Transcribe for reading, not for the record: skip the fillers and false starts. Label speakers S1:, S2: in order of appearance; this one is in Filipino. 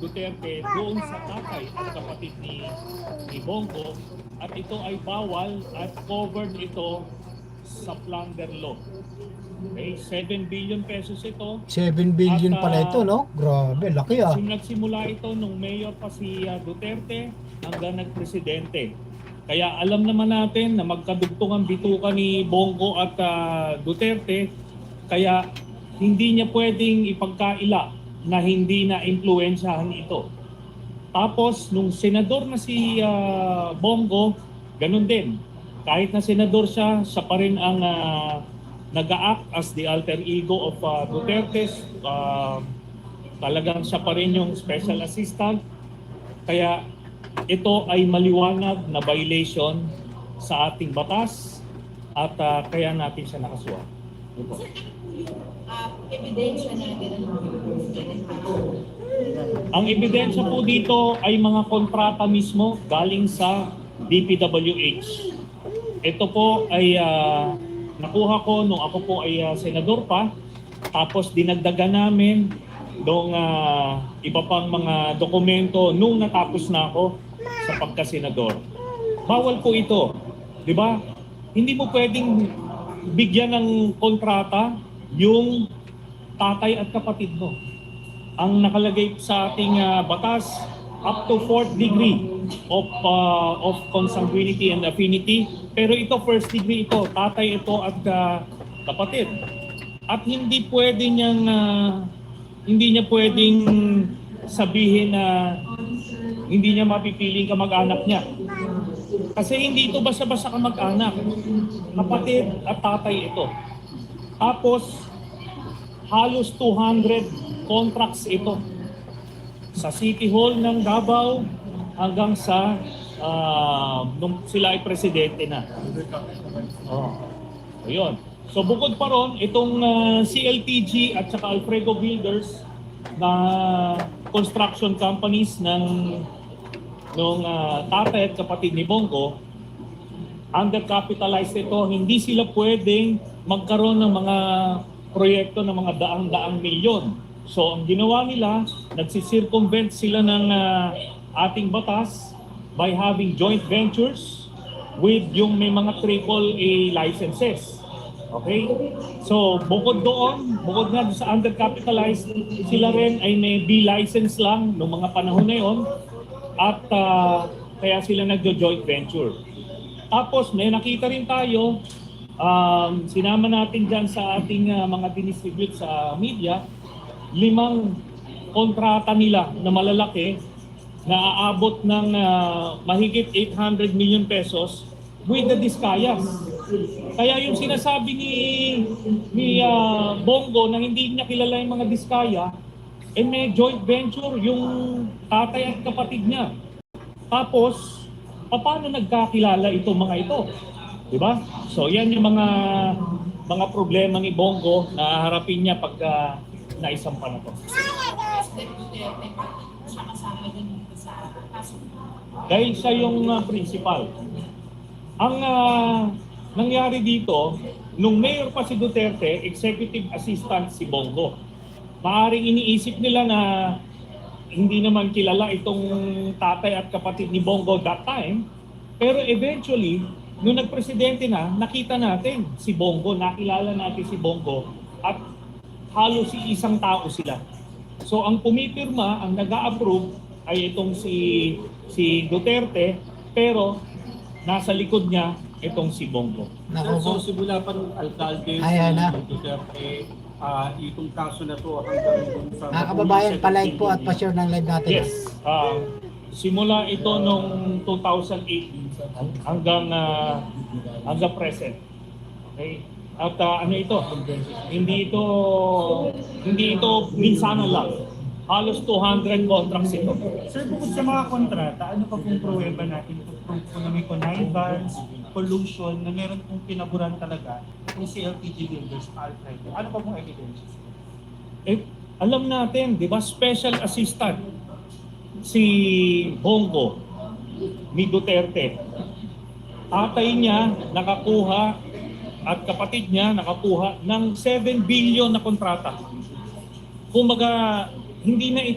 S1: Duterte doon sa tatay at kapatid ni Bongo, at ito ay bawal at covered ito sa plunder law. Okay, 7 billion pesos ito.
S2: 7 billion
S1: At,
S2: pala ito, no? Grabe, laki ah.
S1: Nagsimula ito nung mayor pa si Duterte hanggang nagpresidente. Kaya alam naman natin na magkadugtong ang bituka ni Bongo at Duterte, kaya hindi niya pwedeng ipagkaila na hindi na impluwensyahan ito. Tapos nung senador na si Bongo, ganun din. Kahit na senador siya, siya pa rin ang nag-a-act as the alter ego of Duterte. Talagang siya pa rin yung special assistant. Kaya ito ay maliwanag na violation sa ating batas at kaya natin siya nakasuha.
S3: Ebidensya na
S1: Ang ebidensya po dito ay mga kontrata mismo galing sa DPWH. Ito po ay nakuha ko nung ako po ay senador pa, tapos dinagdagan namin nung iba pang mga dokumento nung natapos na ako sa pagka-senador. Bawal po ito, di ba? Hindi mo pwedeng bigyan ng kontrata yung tatay at kapatid mo. Ang nakalagay sa ating batas, up to 4th degree of consanguinity and affinity. Pero ito, first degree ito, tatay ito at kapatid. At hindi niya pwedeng sabihin na hindi niya mapipiling kamag-anak niya. Kasi hindi ito basta-basta kamag-anak. Kapatid at tatay ito. Tapos, halos 200 contracts ito. Sa City Hall ng Davao hanggang sa nung sila ay presidente na. Ayun. So bukod pa ron, itong CLTG at saka Alfredo Builders na construction companies ng tatay at kapatid ni Bongo, undercapitalized ito, hindi sila pwedeng magkaroon ng mga proyekto ng mga daang-daang milyon. So ang ginawa nila, nagsisircumvent sila ng ating batas by having joint ventures with yung may mga AAA licenses. Okay? So bukod nga sa undercapitalized, sila rin ay may B license lang noong mga panahon na yon, at kaya sila nagjo-joint venture. Tapos may nakita rin tayo, sinama natin dyan sa ating mga dinistribute sa media, 5 kontrata nila na malalaki na aabot ng mahigit 800 million pesos with the Discayas. Kaya yung sinasabi ni Bongo na hindi niya kilala yung mga Discaya, may joint venture yung tatay at kapatid niya. Tapos, paano nagkakilala itong mga ito? Diba? So yan yung mga problema ni Bongo na harapin niya pag naisampa na to. Dahil siya yung principal. Ang nangyari dito, nung mayor pa si Duterte, executive assistant si Bongo. Maaring iniisip nila na hindi naman kilala itong tatay at kapatid ni Bongo that time. Pero eventually, nung nagpresidente na, nakita natin si Bongo, nakilala natin si Bongo, at halos isang tao sila. So ang pumipirma, ang nag-a-approve ay itong si Duterte, pero nasa likod niya itong si Bongo.
S4: So simula pa ng alkalde si Duterte, itong kaso na to hanggang sa
S2: Mga kababayan, palike po at pa-share ng live natin.
S1: Yes. Simula ito nung 2008 hanggang present. Okay? At ano ito? Hindi ito minsanan lang. Halos 200 contracts ito.
S5: Sir, bukod sa mga kontrata, ano pa pong pruweba natin kung na may connivance, collusion, na meron pong pinaburan talaga yung CLTG Builders, Alfredo? Ano pa pong evidence?
S1: Alam natin, di ba, special assistant si Bongo ni Duterte. Tatay niya nakakuha at kapatid niya nakakuha ng 7 billion na kontrata. Kumbaga, hindi na ito